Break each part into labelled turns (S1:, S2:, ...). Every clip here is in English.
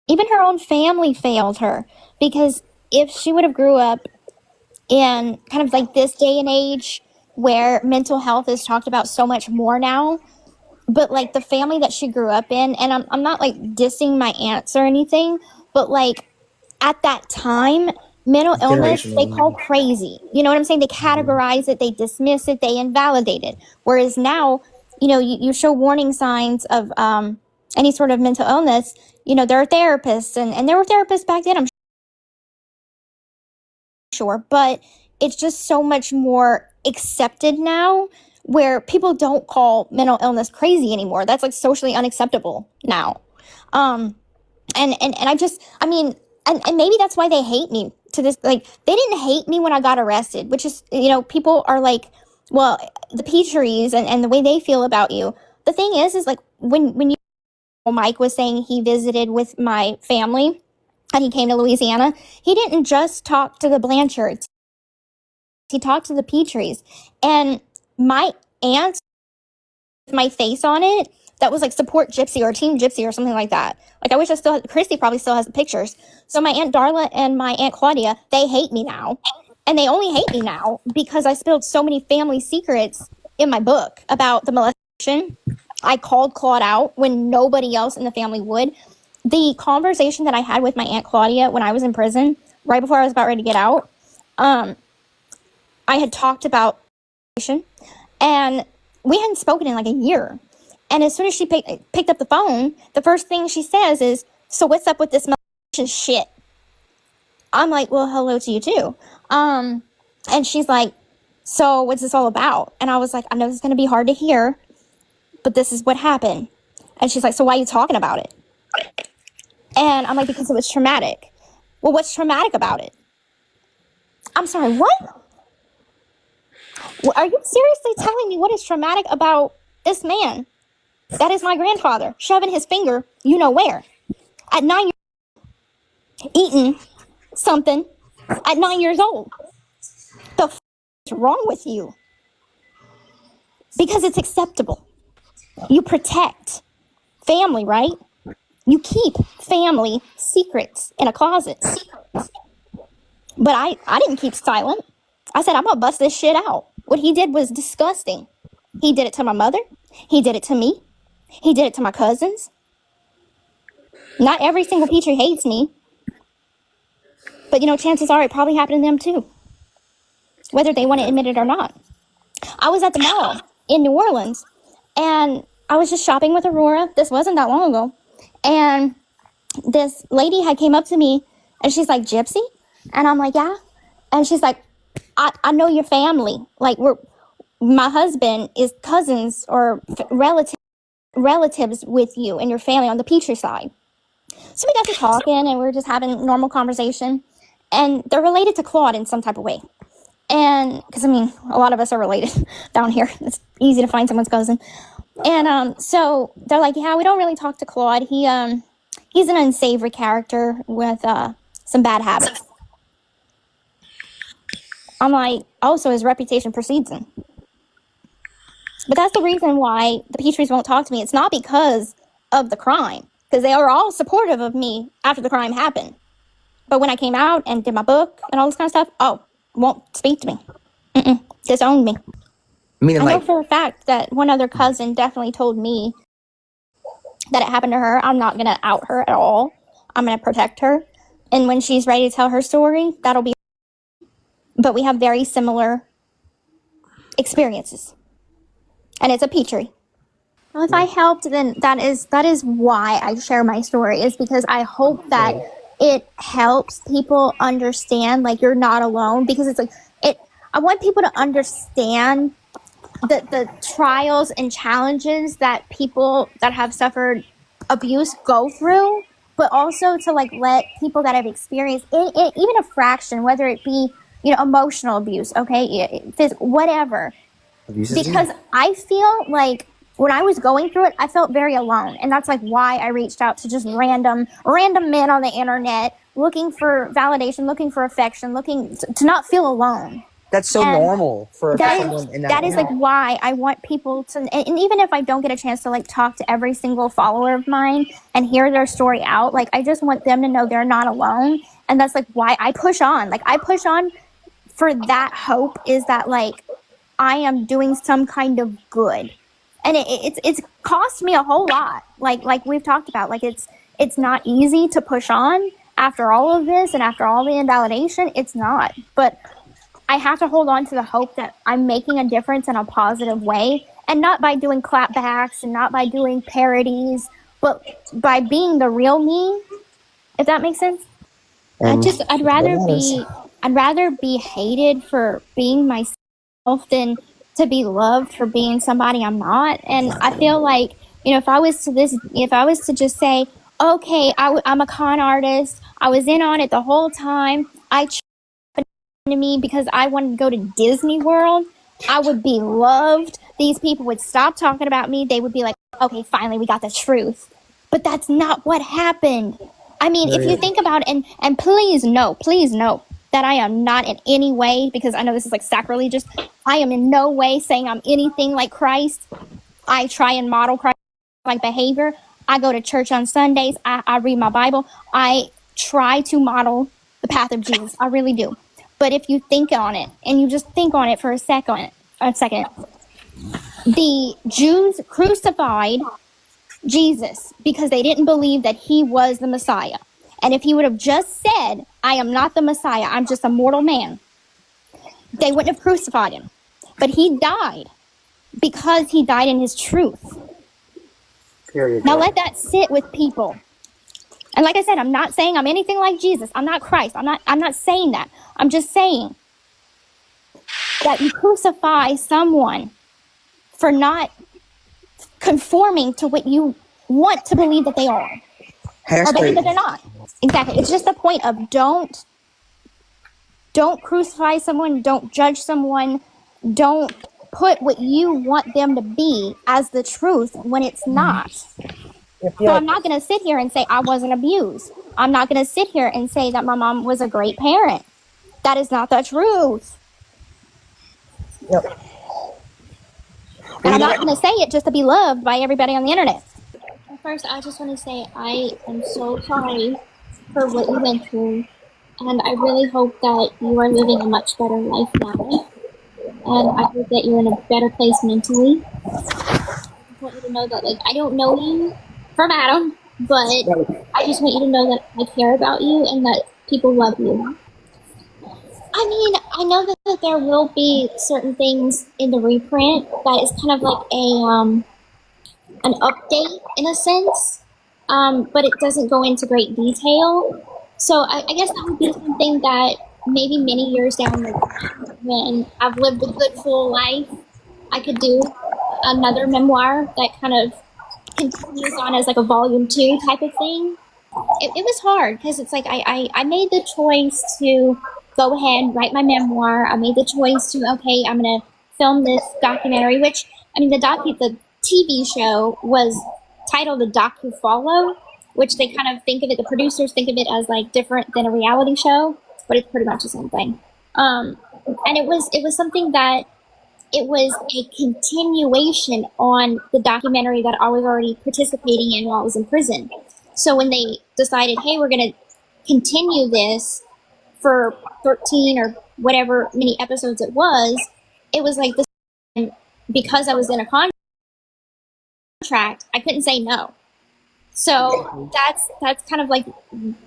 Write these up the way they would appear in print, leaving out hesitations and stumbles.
S1: Even her own family failed her, because if she would have grew up in kind of like this day and age where mental health is talked about so much more now, but like the family that she grew up in, and I'm not like dissing my aunts or anything, but like at that time, mental illness they call
S2: Generational.
S1: crazy. You know what I'm saying? They categorize it, they dismiss it, they invalidate it. Whereas now, you show warning signs of any sort of mental illness. There are therapists, and there were therapists back then, I'm sure, but it's just so much more accepted now, where people don't call mental illness crazy anymore. That's like socially unacceptable now. Um, and I mean, and maybe that's why they hate me to this. Like, they didn't hate me when I got arrested, which is, people are like, well, the Petries and the way they feel about you. The thing is like when Mike was saying he visited with my family and he came to Louisiana, he didn't just talk to the Blanchards. He talked to the Petries, and my aunt, my face on it, that was like support Gypsy or Team Gypsy or something like that. Like, I wish I still had, Christy probably still has the pictures. So my Aunt Darla and my Aunt Claudia, they hate me now. And they only hate me now because I spilled so many family secrets in my book about the molestation. I called Claude out when nobody else in the family would. The conversation that I had with my Aunt Claudia when I was in prison, right before I was about ready to get out, I had talked about, and we hadn't spoken in like a year. And as soon as she picked up the phone, the first thing she says is, "So what's up with this shit?" I'm like, "Well, hello to you too." And she's like, "So what's this all about?" And I was like, "I know this is going to be hard to hear, but this is what happened." And she's like, "So why are you talking about it?" And I'm like, "Because it was traumatic." "Well, what's traumatic about it?" "I'm sorry, what? Well, are you seriously telling me what is traumatic about this man? That is my grandfather, shoving his finger, you know where, at 9 years, eating something at 9 years old. The is wrong with you?" Because it's acceptable. You protect family, right? You keep family secrets in a closet. But I didn't keep silent. I said, "I'm going to bust this shit out." What he did was disgusting. He did it to my mother. He did it to me. He did it to my cousins. Not every single Petrie hates me. But, chances are it probably happened to them too, whether they want to admit it or not. I was at the mall in New Orleans, and I was just shopping with Aurora. This wasn't that long ago. And this lady had came up to me, and she's like, "Gypsy?" And I'm like, "Yeah." And she's like, I know your family. Like, my husband is cousins or relatives with you and your family on the Petrie side." So we got to talking, and we were just having normal conversation. And they're related to Claude in some type of way. And because, a lot of us are related down here. It's easy to find someone's cousin. And so they're like, "Yeah, we don't really talk to Claude. He's an unsavory character with some bad habits." I'm like, "Oh, so his reputation precedes him." But that's the reason why the Petries won't talk to me. It's not because of the crime, because they were all supportive of me after the crime happened. But when I came out and did my book and all this kind of stuff, won't speak to me. Disowned me.
S2: Meaning,
S1: I know
S2: like,
S1: for a fact that one other cousin definitely told me that it happened to her. I'm not going to out her at all. I'm going to protect her. And when she's ready to tell her story, that'll be. But we have very similar experiences. And it's a Petrie. Well, if I helped, then that is why I share my story, is because I hope that it helps people understand, like, you're not alone. Because it's like, I want people to understand the trials and challenges that people that have suffered abuse go through, but also to like let people that have experienced even a fraction, whether it be emotional abuse, okay, whatever. Because I feel like when I was going through it, I felt very alone. And that's like why I reached out to just random men on the internet, looking for validation, looking for affection, looking to not feel alone.
S2: That's so
S1: And
S2: normal for someone in
S1: that is like why I want people to, and even if I don't get a chance to like talk to every single follower of mine and hear their story out, like I just want them to know they're not alone. And that's like why I push on. Like I push on for that hope, is that like I am doing some kind of good. And it's cost me a whole lot. Like we've talked about, like it's not easy to push on after all of this and after all the invalidation. It's not. But I have to hold on to the hope that I'm making a difference in a positive way, and not by doing clapbacks and not by doing parodies, but by being the real me, if that makes sense. I'd rather be hated for being myself than to be loved for being somebody I'm not. And I feel like, if I was to just say, okay, I'm a con artist, I was in on it the whole time, to me because I wanted to go to Disney World, I would be loved. These people would stop talking about me. They would be like, okay, finally we got the truth. But that's not what happened. I mean, if you think about it, and please know that I am not in any way, because I know this is like sacrilegious, I am in no way saying I'm anything like Christ. I try and model Christ like behavior. I go to church on Sundays. I read my Bible. I try to model the path of Jesus. I really do. But if you think on it, and you just think on it for a second, the Jews crucified Jesus because they didn't believe that he was the Messiah. And if he would have just said, I am not the Messiah, I'm just a mortal man, they wouldn't have crucified him. But he died because he died in his truth. Period. Now let that sit with people. And like I said, I'm not saying I'm anything like Jesus. I'm not Christ. I'm not saying that. I'm just saying that you crucify someone for not conforming to what you want to believe that they are. Or believe that they're not. Exactly. It's just the point of don't crucify someone, don't judge someone, don't put what you want them to be as the truth when it's not. So I'm not going to sit here and say I wasn't abused. I'm not going to sit here and say that my mom was a great parent. That is not the truth. Yep. And I'm not going to say it just to be loved by everybody on the internet. First, I just want to say I am so sorry for what you went through. And I really hope that you are living a much better life now. And I hope that you're in a better place mentally. I want you to know that, like, I don't know you from Adam, but I just want you to know that I care about you and that people love you. I mean, I know that there will be certain things in the reprint that is kind of like an update in a sense, but it doesn't go into great detail. So I guess that would be something that maybe many years down the line, when I've lived a good full life, I could do another memoir that kind of continues on as like a volume 2 type of thing. It was hard because it's like I made the choice to go ahead and write my memoir. I made the choice to, okay, I'm going to film this documentary, which, I mean, the TV show was titled The Docu-Follow, which they kind of think of it, the producers think of it as like different than a reality show, but it's pretty much the same thing. And it was something that, it was a continuation on the documentary that I was already participating in while I was in prison. So when they decided, hey, we're going to continue this for 13 or whatever many episodes it was like this, because I was in a contract, I couldn't say no. So that's kind of like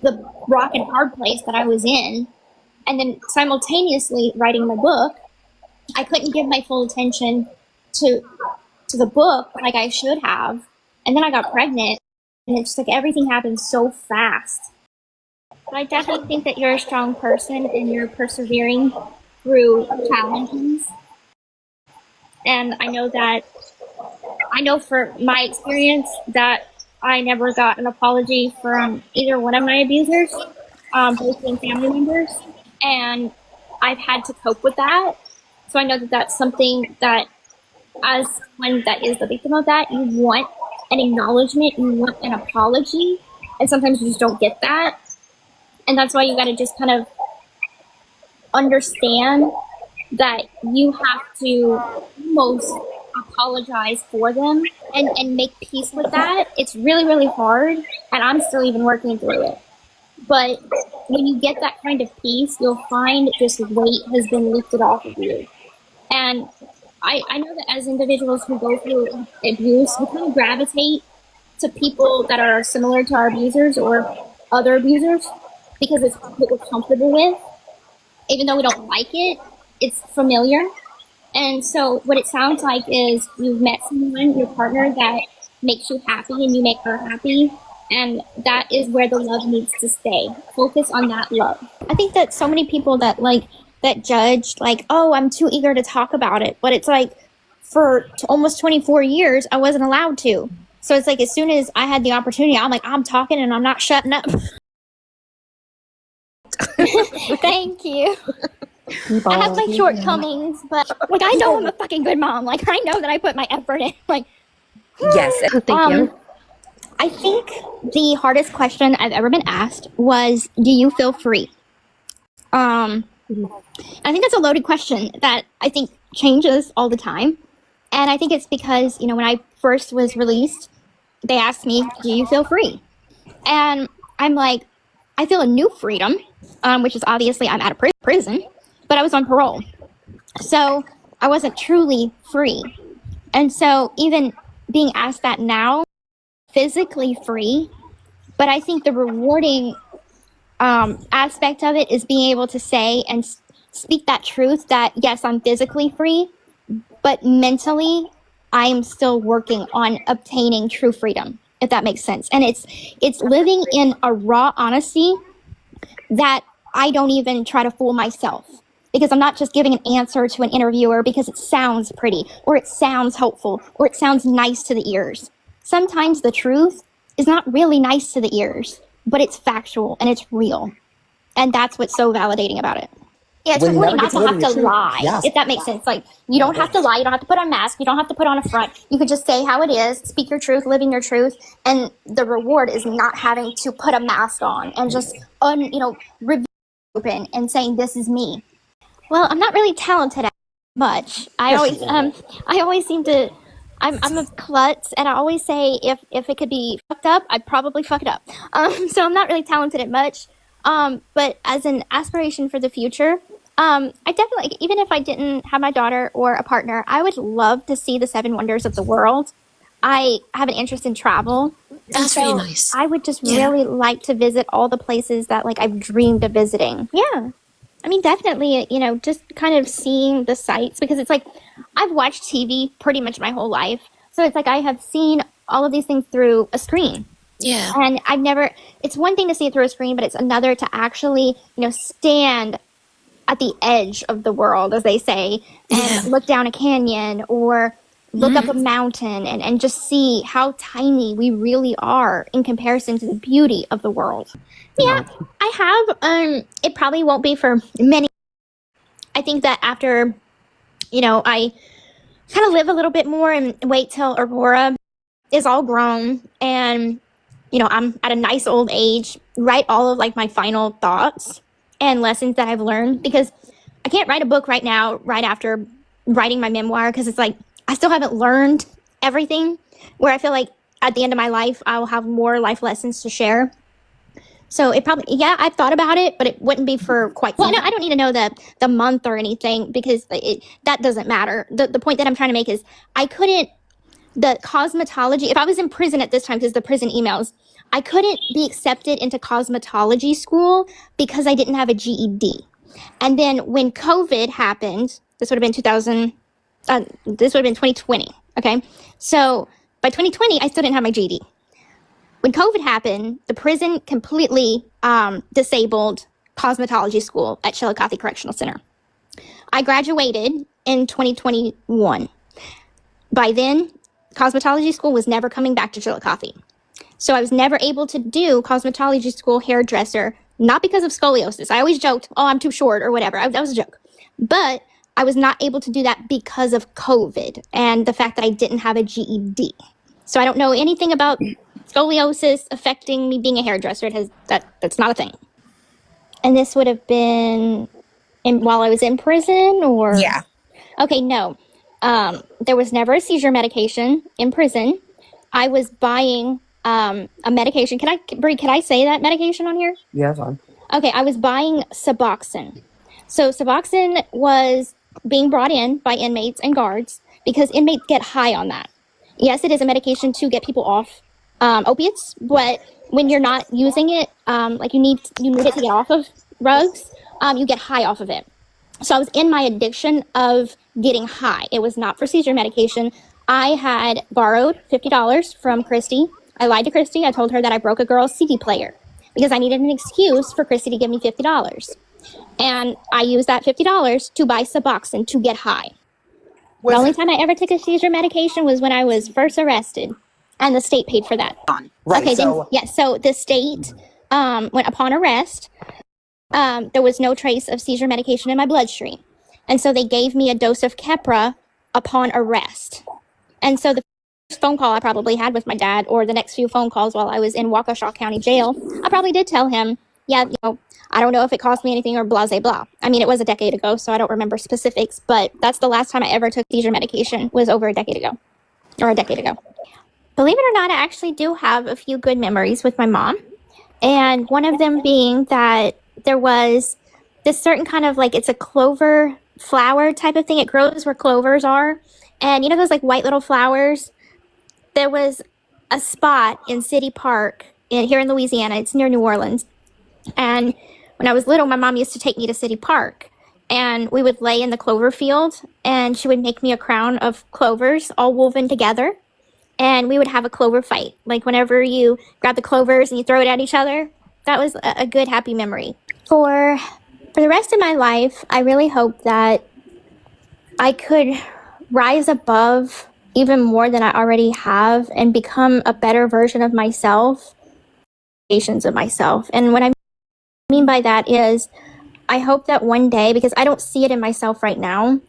S1: the rock and hard place that I was in. And then simultaneously writing my book, I couldn't give my full attention to the book like I should have. And then I got pregnant, and it's just like everything happened so fast. But I definitely think that you're a strong person and you're persevering through challenges. And I know for my experience that I never got an apology from either one of my abusers, both being family members. And I've had to cope with that. So I know that that's something that, as someone that is the victim of that, you want an acknowledgement, you want an apology, and sometimes you just don't get that. And that's why you got to just kind of understand that you have to almost apologize for them and make peace with that. It's really, really hard, and I'm still even working through it. But when you get that kind of peace, you'll find this weight has been lifted off of you. And I know that as individuals who go through abuse, we kind of gravitate to people that are similar to our abusers or other abusers because it's what we're comfortable with. Even though we don't like it, it's familiar. And so what it sounds like is you've met someone, your partner, that makes you happy and you make her happy. And that is where the love needs to stay. Focus on that love. I think that so many people that that judge, like, oh, I'm too eager to talk about it. But it's like for almost 24 years, I wasn't allowed to. So it's like as soon as I had the opportunity, I'm like, I'm talking and I'm not shutting up. Thank you. I have my shortcomings, but like I know I'm a fucking good mom. Like I know that I put my effort in. Like
S2: yes, thank you.
S1: I think the hardest question I've ever been asked was, "Do you feel free?" I think that's a loaded question that I think changes all the time, and I think it's because when I first was released, they asked me, "Do you feel free?" And I'm like, I feel a new freedom, which is obviously I'm out of prison. But I was on parole. So I wasn't truly free. And so even being asked that now, physically free, but I think the rewarding aspect of it is being able to say and speak that truth that, yes, I'm physically free, but mentally, I am still working on obtaining true freedom, if that makes sense. And it's living in a raw honesty that I don't even try to fool myself. Because I'm not just giving an answer to an interviewer because it sounds pretty, or it sounds hopeful, or it sounds nice to the ears. Sometimes the truth is not really nice to the ears, but it's factual and it's real. And that's what's so validating about it. Yeah, it's rewarding not to have to lie, if that makes sense. Like, you don't have to lie, you don't have to put on a mask, you don't have to put on a front. You could just say how it is, speak your truth, living your truth, and the reward is not having to put a mask on and just, review open and saying, this is me. Well, I'm not really talented at much. I always seem to. I'm a klutz, and I always say if it could be fucked up, I'd probably fuck it up. So I'm not really talented at much. But as an aspiration for the future, I definitely, even if I didn't have my daughter or a partner, I would love to see the 7 wonders of the world. I have an interest in travel.
S2: That's really nice.
S1: I would just really like to visit all the places that I've dreamed of visiting. Yeah. I mean, definitely, just kind of seeing the sights, because it's like I've watched TV pretty much my whole life. So it's like I have seen all of these things through a screen.
S2: Yeah.
S1: And it's one thing to see it through a screen, but it's another to actually, stand at the edge of the world, as they say, and look down a canyon or look up a mountain and just see how tiny we really are in comparison to the beauty of the world. Yeah, I have. It probably won't be for many. I think that after, I kind of live a little bit more and wait till Aurora is all grown and, I'm at a nice old age, write all of my final thoughts and lessons that I've learned, because I can't write a book right now, right after writing my memoir, because it's I still haven't learned everything, where I feel like at the end of my life, I will have more life lessons to share. So it probably, I've thought about it, but it wouldn't be for quite some time. I don't need to know the month or anything, because that doesn't matter. The point that I'm trying to make is the cosmetology, if I was in prison at this time, because the prison emails, I couldn't be accepted into cosmetology school because I didn't have a GED. And then when COVID happened, this would have been 2020, okay? So by 2020, I still didn't have my GED. When COVID happened, the prison completely disabled cosmetology school at Chillicothe Correctional Center. I graduated in 2021. By then, cosmetology school was never coming back to Chillicothe. So I was never able to do cosmetology school hairdresser, not because of scoliosis. I always joked, oh, I'm too short or whatever. That was a joke. But I was not able to do that because of COVID and the fact that I didn't have a GED. So I don't know anything about scoliosis affecting me being a hairdresser. That's not a thing. And this would have been while I was in prison, or?
S3: Yeah.
S1: Okay, no. There was never a seizure medication in prison. I was buying a medication. Bree, can I say that medication on here?
S3: Yeah, that's fine.
S1: Okay, I was buying Suboxone. So Suboxone was being brought in by inmates and guards because inmates get high on that. Yes, it is a medication to get people off opiates, but when you're not using it, like you need it to get off of drugs, you get high off of it. So I was in my addiction of getting high. It was not for seizure medication. I had borrowed $50 from Christy. I lied to Christy. I told her that I broke a girl's CD player because I needed an excuse for Christy to give me $50. And I used that $50 to buy Suboxone to get high. The only time I ever took a seizure medication was when I was first arrested, and the state paid for that.
S3: Right.
S1: Okay,
S3: So,
S1: so the state, when upon arrest, there was no trace of seizure medication in my bloodstream. And so they gave me a dose of Keppra upon arrest. And so the first phone call I probably had with my dad, or the next few phone calls while I was in Waukesha County Jail, I probably did tell him, yeah, I don't know if it cost me anything or blah, blah, blah. I mean, it was a decade ago, so I don't remember specifics, but that's the last time I ever took seizure medication was over a decade ago. Believe it or not, I actually do have a few good memories with my mom. And one of them being that there was this certain kind of it's a clover flower type of thing. It grows where clovers are. And you know those white little flowers? There was a spot in City Park here in Louisiana. It's near New Orleans. And when I was little, my mom used to take me to City Park. And we would lay in the clover field. And she would make me a crown of clovers all woven together. And we would have a clover fight. Whenever you grab the clovers and you throw it at each other. That was a good, happy memory. For the rest of my life, I really hope that I could rise above even more than I already have and become a better version of myself, of myself. And what I mean by that is I hope that one day, because I don't see it in myself right now,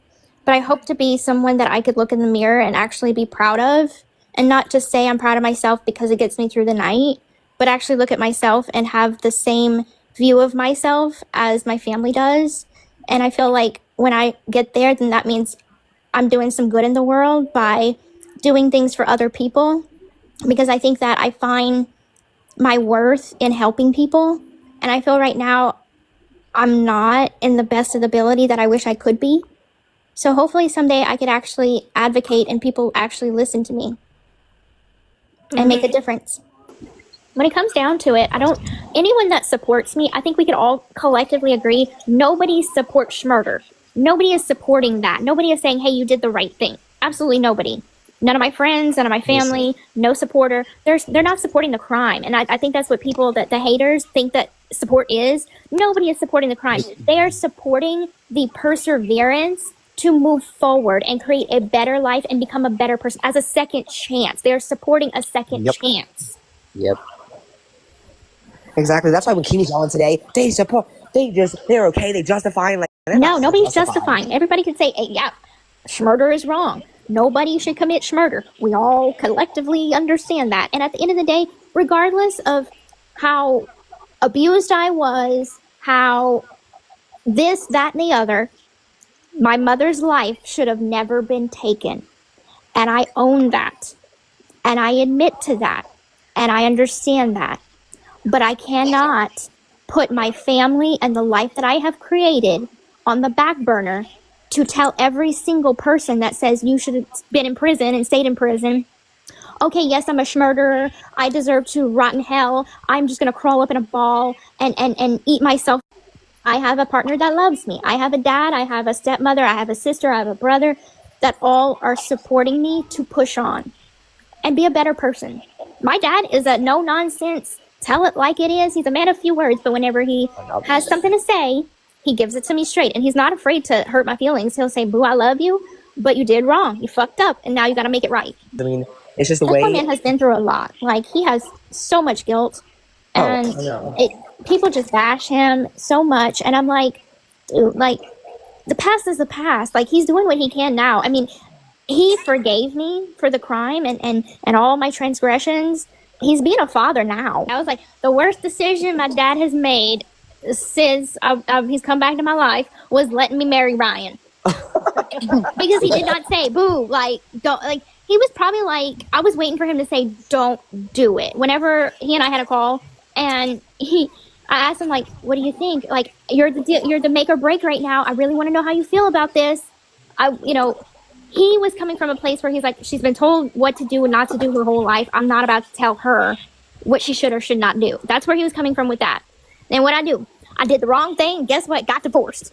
S1: but I hope to be someone that I could look in the mirror and actually be proud of, and not just say I'm proud of myself because it gets me through the night, but actually look at myself and have the same view of myself as my family does. And I feel like when I get there, then that means I'm doing some good in the world by doing things for other people, because I think that I find my worth in helping people. And I feel right now I'm not in the best of the ability that I wish I could be. So hopefully someday I could actually advocate and people actually listen to me and make a difference. When it comes down to it, anyone that supports me, I think we could all collectively agree, nobody supports murder. Nobody is supporting that. Nobody is saying, hey, you did the right thing. Absolutely nobody. None of my friends, none of my family, no supporter. They're not supporting the crime. And I think that's what people, that the haters think that support is. Nobody is supporting the crime. They are supporting the perseverance to move forward and create a better life and become a better person as a second chance. They are supporting a second chance.
S3: Yep. Exactly. That's why when Keeney's on today, they're okay. They justify.
S1: No, nobody's justifying. Everybody can say, hey, yeah, murder is wrong. Nobody should commit murder. We all collectively understand that. And at the end of the day, regardless of how abused I was, how this, that, and the other, my mother's life should have never been taken. And I own that. And I admit to that. And I understand that. But I cannot put my family and the life that I have created on the back burner to tell every single person that says you should have been in prison and stayed in prison, okay, yes, I'm a murderer. I deserve to rot in hell. I'm just going to crawl up in a ball and eat myself. I have a partner that loves me. I have a dad. I have a stepmother. I have a sister. I have a brother that all are supporting me to push on and be a better person. My dad is a no-nonsense, tell it like it is. He's a man of few words, but whenever he has something to say, he gives it to me straight. And he's not afraid to hurt my feelings. He'll say, boo, I love you, but you did wrong. You fucked up, and now you got to make it right.
S3: I mean, it's just the
S1: that
S3: way...
S1: That man has been through a lot. He has so much guilt. And people just bash him so much. And I'm like, dude, the past is the past. He's doing what he can now. I mean, he forgave me for the crime and all my transgressions. He's being a father now. I was like, the worst decision my dad has made since he's come back to my life was letting me marry Ryan. Because he did not say boo, like don't, like he was probably like, I was waiting for him to say don't do it. Whenever he and I had a call, and I asked him, like, what do you think? Like, you're the make or break right now. I really want to know how you feel about this. He was coming from a place where he's like, she's been told what to do and not to do her whole life. I'm not about to tell her what she should or should not do. That's where he was coming from with that. And what I do, I did the wrong thing. Guess what? Got divorced.